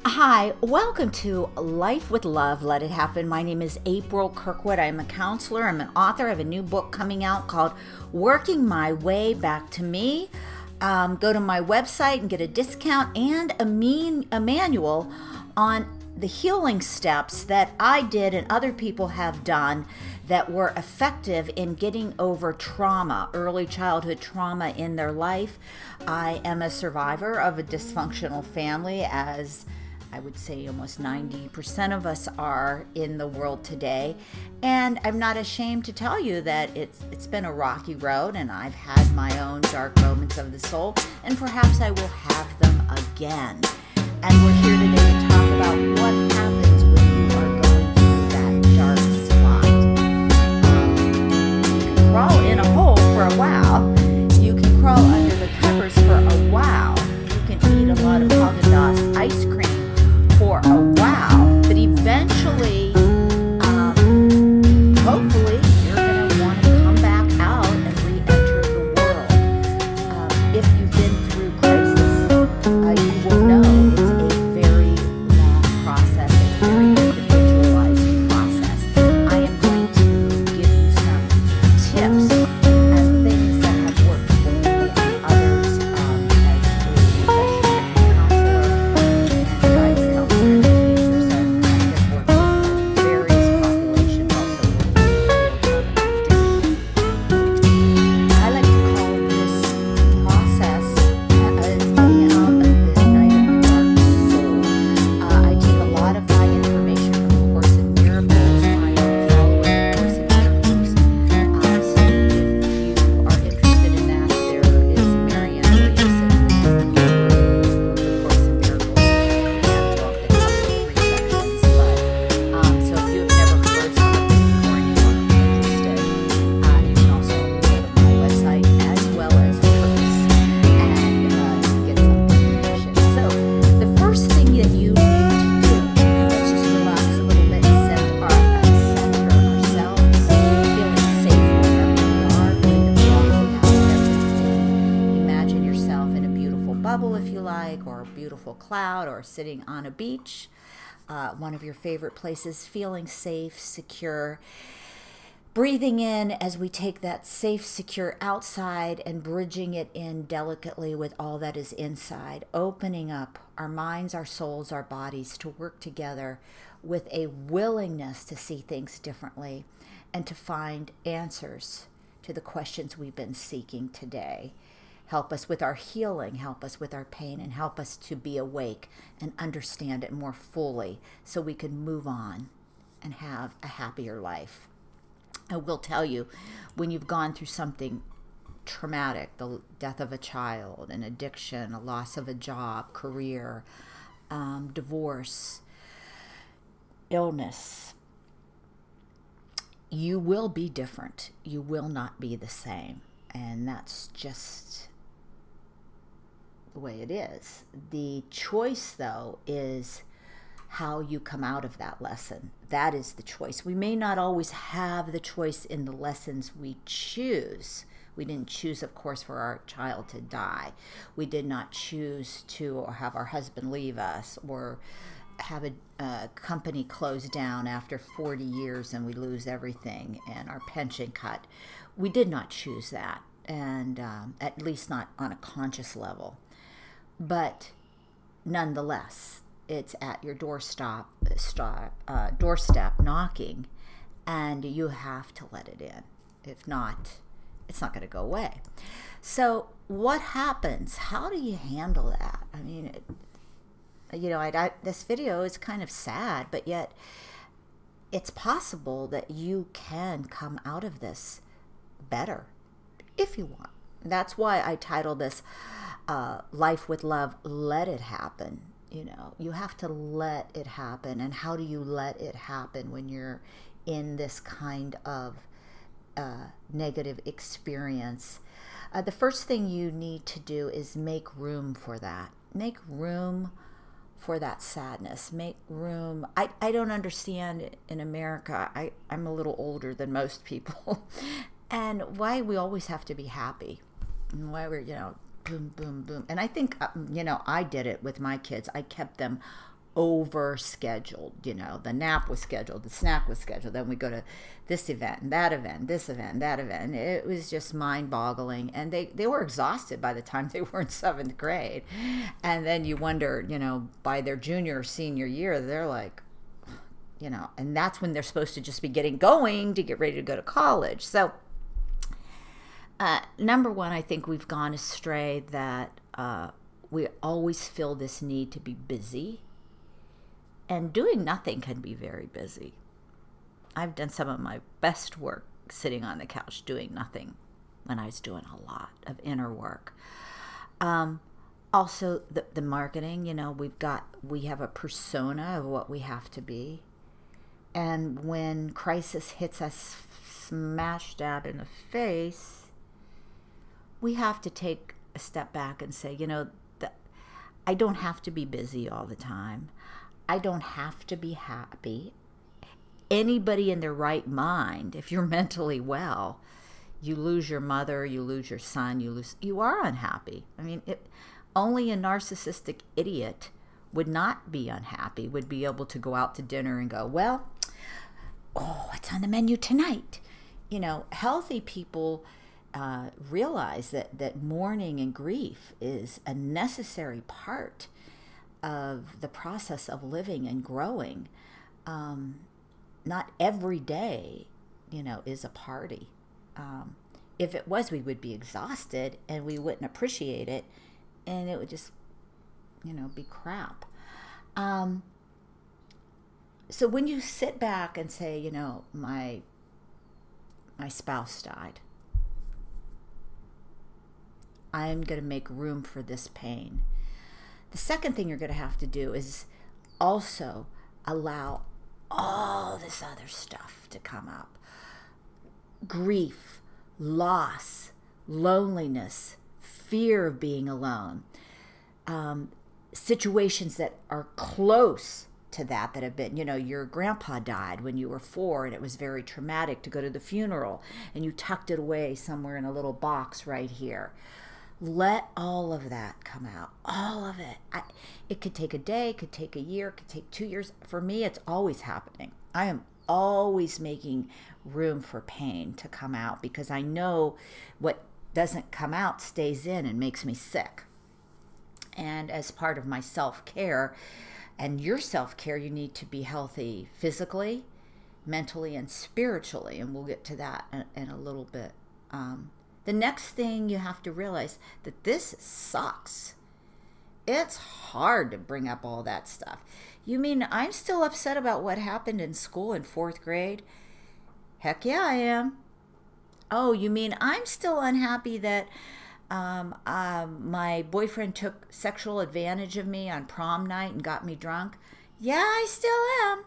Hi, welcome to Life with Love, Let It Happen. My name is April Kirkwood. I'm a counselor. I'm an author. I have a new book coming out called Working My Way Back to Me. Go to my website and get a discount and a manual on the healing steps that I did and other people have done that were effective in getting over trauma, early childhood trauma in their life. I am a survivor of a dysfunctional family, as I would say almost 90% of us are in the world today. And I'm not ashamed to tell you that it's been a rocky road, and I've had my own dark moments of the soul, and perhaps I will have them again. And we're here today to talk about what happens when you are going through that dark spot. You can crawl in a hole for a while. You can crawl under the covers for a while. You can eat a lot of Haagen-Dazs ice cream for a while, but eventually, hopefully, you're going to want to come back out and re-enter the world. If you've been through crisis, you will know it's a very long process, a very individualized process. I am going to give you some tips and things that have worked for me and others as a professional counselor and guidance counselor in the future. So I've kind of worked with various populations, also working with addiction. I like to call this process as getting out of the night of the dark soul. I take a lot of my information from the Course in Miracles. I am following the Course in Miracles. So if you are interested in that, there is Marianne Williamson, who's the guru of the Course in Miracles, and book that comes with 3 sections. But so if you have never heard some of it or you are interested, you can also go to my website as well as Purpose and get some information. So the first thing that you need to do, let's just relax a little bit and center ourselves, feeling safe wherever we are, kind of blocking out everything. Imagine yourself in a beautiful bubble, if you like, or a beautiful cloud, or sitting on a beach, one of your favorite places, feeling safe, secure. Breathing in as we take that safe, secure outside and bridging it in delicately with all that is inside, opening up our minds, our souls, our bodies to work together with a willingness to see things differently and to find answers to the questions we've been seeking today. Help us with our healing, help us with our pain, and help us to be awake and understand it more fully so we can move on and have a happier life. I will tell you, when you've gone through something traumatic, the death of a child, an addiction, a loss of a job, career, divorce, illness, you will be different. You will not be the same. And that's just the way it is. The choice, though, is how you come out of that lesson. That is the choice. We may not always have the choice in the lessons we choose. We didn't choose, of course, for our child to die. We did not choose to have our husband leave us, or have a company close down after 40 years and we lose everything and our pension cut. We did not choose that, and at least not on a conscious level. But nonetheless, it's at your doorstep knocking, and you have to let it in. If not, it's not going to go away. So what happens? How do you handle that? I mean, this video is kind of sad, but yet it's possible that you can come out of this better if you want. That's why I titled this Life with Love, Let It Happen. You have to let it happen. And how do you let it happen when you're in this kind of negative experience? The first thing you need to do is make room for that. Make room for that sadness. Make room. I don't understand in America. I'm a little older than most people. And why we always have to be happy. And why we're, boom, boom, boom. And I think, I did it with my kids. I kept them over scheduled. You know, the nap was scheduled, the snack was scheduled, then we go to this event and that event, this event, that event. It was just mind boggling. And they were exhausted by the time they were in 7th grade. And then you wonder, you know, by their junior or senior year, they're like, you know, and that's when they're supposed to just be getting going to get ready to go to college. So number one, I think we've gone astray that we always feel this need to be busy. And doing nothing can be very busy. I've done some of my best work sitting on the couch doing nothing when I was doing a lot of inner work. Also, the marketing, you know, we have a persona of what we have to be. And when crisis hits us smash dab in the face, we have to take a step back and say, you know, I don't have to be busy all the time. I don't have to be happy. Anybody in their right mind, if you're mentally well, you lose your mother, you lose your son, you are unhappy. I mean, only a narcissistic idiot would not be unhappy, would be able to go out to dinner and go, well, oh, what's on the menu tonight? You know, healthy people realize that mourning and grief is a necessary part of the process of living and growing. Not every day, you know, is a party. If it was, we would be exhausted and we wouldn't appreciate it, and it would just, you know, be crap. So when you sit back and say, you know, my spouse died, I'm going to make room for this pain. The second thing you're going to have to do is also allow all this other stuff to come up. Grief, loss, loneliness, fear of being alone, situations that are close to that have been, you know, your grandpa died when you were 4 and it was very traumatic to go to the funeral and you tucked it away somewhere in a little box right here. Let all of that come out, all of it. It could take a day, it could take a year, it could take 2 years. For me, it's always happening. I am always making room for pain to come out because I know what doesn't come out stays in and makes me sick. And as part of my self-care and your self-care, you need to be healthy physically, mentally, and spiritually. And we'll get to that in a little bit. The next thing you have to realize that this sucks. It's hard to bring up all that stuff. You mean I'm still upset about what happened in school in 4th grade? Heck yeah, I am. Oh, you mean I'm still unhappy that my boyfriend took sexual advantage of me on prom night and got me drunk? Yeah, I still am.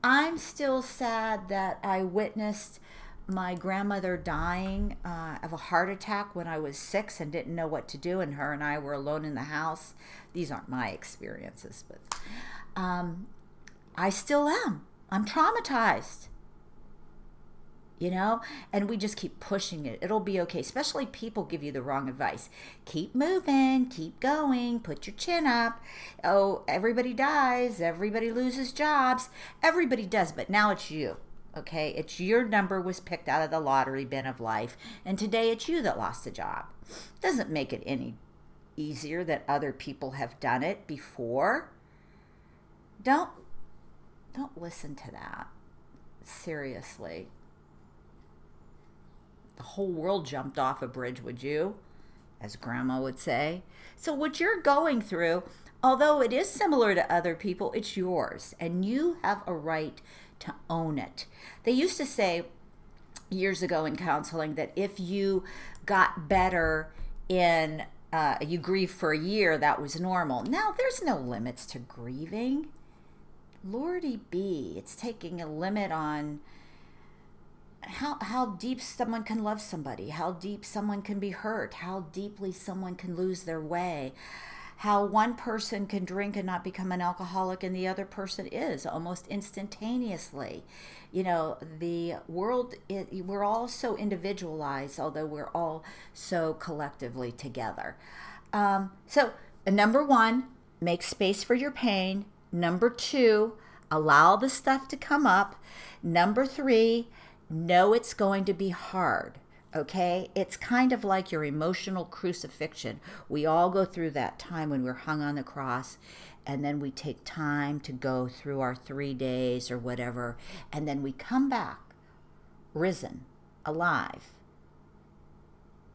I'm still sad that I witnessed my grandmother dying of a heart attack when I was 6 and didn't know what to do, and her and I were alone in the house. These aren't my experiences, but I still am. I'm traumatized. You know, and we just keep pushing it. It'll be okay, especially people give you the wrong advice. Keep moving, keep going, put your chin up. Oh, everybody dies, everybody loses jobs. Everybody does, but now it's you. Okay, it's your number was picked out of the lottery bin of life, and today it's you that lost the job. Doesn't make it any easier that other people have done it before. Don't listen to that. Seriously. The whole world jumped off a bridge, would you? As Grandma would say. So what you're going through, although it is similar to other people, it's yours, and you have a right to own it. They used to say years ago in counseling that if you got better in, you grieve for a year, that was normal. Now, there's no limits to grieving. Lordy be, it's taking a limit on how deep someone can love somebody, how deep someone can be hurt, how deeply someone can lose their way, how one person can drink and not become an alcoholic and the other person is almost instantaneously. You know, the world, we're all so individualized, although we're all so collectively together. So number one, make space for your pain. Number 2, allow the stuff to come up. Number 3, know it's going to be hard. Okay, it's kind of like your emotional crucifixion. We all go through that time when we're hung on the cross, and then we take time to go through our 3 days or whatever, and then we come back risen, alive,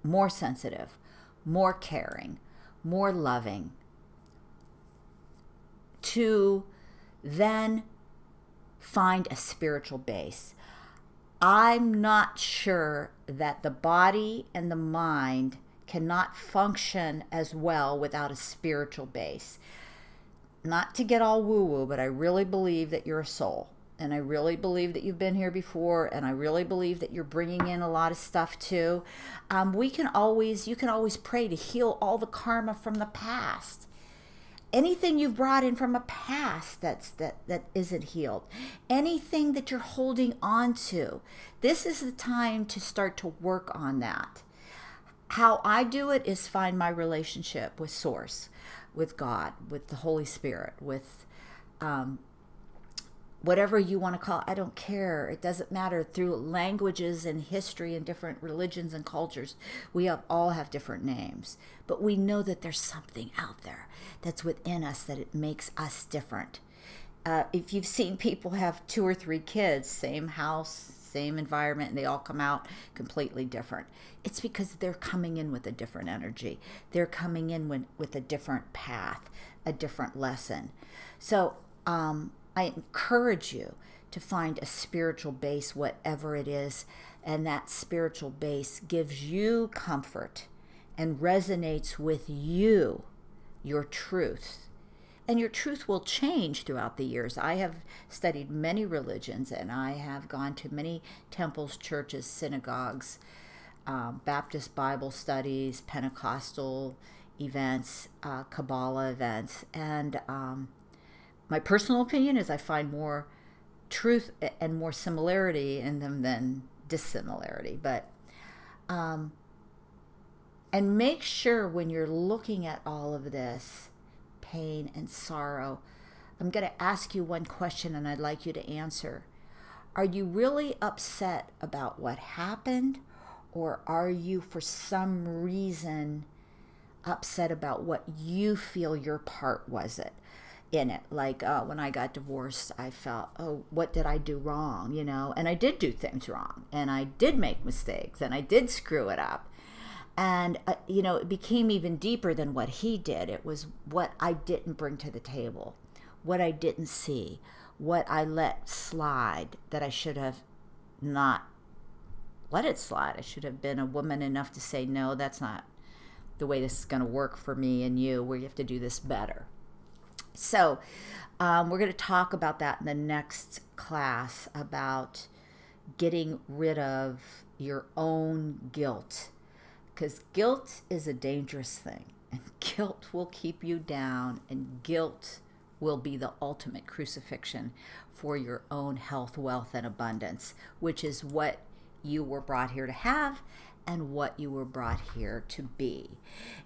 more sensitive, more caring, more loving, to then find a spiritual base. I'm not sure that the body and the mind cannot function as well without a spiritual base. Not to get all woo-woo, but I really believe that you're a soul. And I really believe that you've been here before, and I really believe that you're bringing in a lot of stuff too. You can always pray to heal all the karma from the past. Anything you've brought in from a past that isn't healed, anything that you're holding on to, this is the time to start to work on that. How I do it is find my relationship with Source, with God, with the Holy Spirit, with whatever you want to call it. I don't care. It doesn't matter. Through languages and history and different religions and cultures, we all have different names. But we know that there's something out there that's within us, that it makes us different. If you've seen people have 2 or 3 kids, same house, same environment, and they all come out completely different, it's because they're coming in with a different energy. They're coming in with a different path, a different lesson. So I encourage you to find a spiritual base, whatever it is, and that spiritual base gives you comfort and resonates with you, your truth. And your truth will change throughout the years. I have studied many religions, and I have gone to many temples, churches, synagogues, Baptist Bible studies, Pentecostal events, Kabbalah events, and my personal opinion is I find more truth and more similarity in them than dissimilarity. But and make sure when you're looking at all of this pain and sorrow, I'm going to ask you one question, and I'd like you to answer. Are you really upset about what happened, or are you for some reason upset about what you feel your part was in it? Like when I got divorced, I felt, oh, what did I do wrong? You know, and I did do things wrong, and I did make mistakes, and I did screw it up. And, you know, it became even deeper than what he did. It was what I didn't bring to the table, what I didn't see, what I let slide that I should have not let it slide. I should have been a woman enough to say, no, that's not the way this is going to work for me and you. We have to do this better. So we're going to talk about that in the next class, about getting rid of your own guilt. Because guilt is a dangerous thing, and guilt will keep you down, and guilt will be the ultimate crucifixion for your own health, wealth, and abundance, which is what you were brought here to have and what you were brought here to be.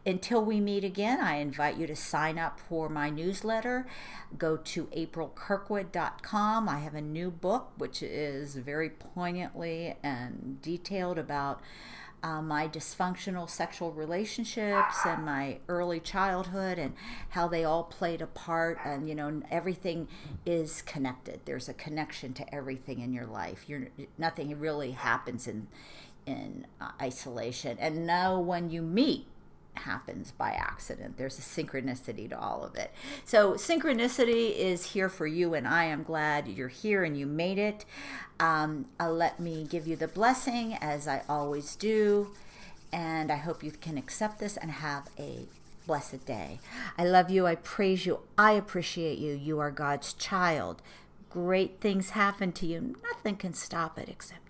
Until we meet again, I invite you to sign up for my newsletter. Go to aprilkirkwood.com. I have a new book, which is very poignantly and detailed about my dysfunctional sexual relationships and my early childhood and how they all played a part. And, you know, everything is connected. There's a connection to everything in your life. Nothing really happens in isolation. And no one you meet happens by accident. There's a synchronicity to all of it. So synchronicity is here for you, and I am glad you're here and you made it. Let me give you the blessing, as I always do, and I hope you can accept this and have a blessed day. I love you. I praise you. I appreciate you. You are God's child. Great things happen to you. Nothing can stop it except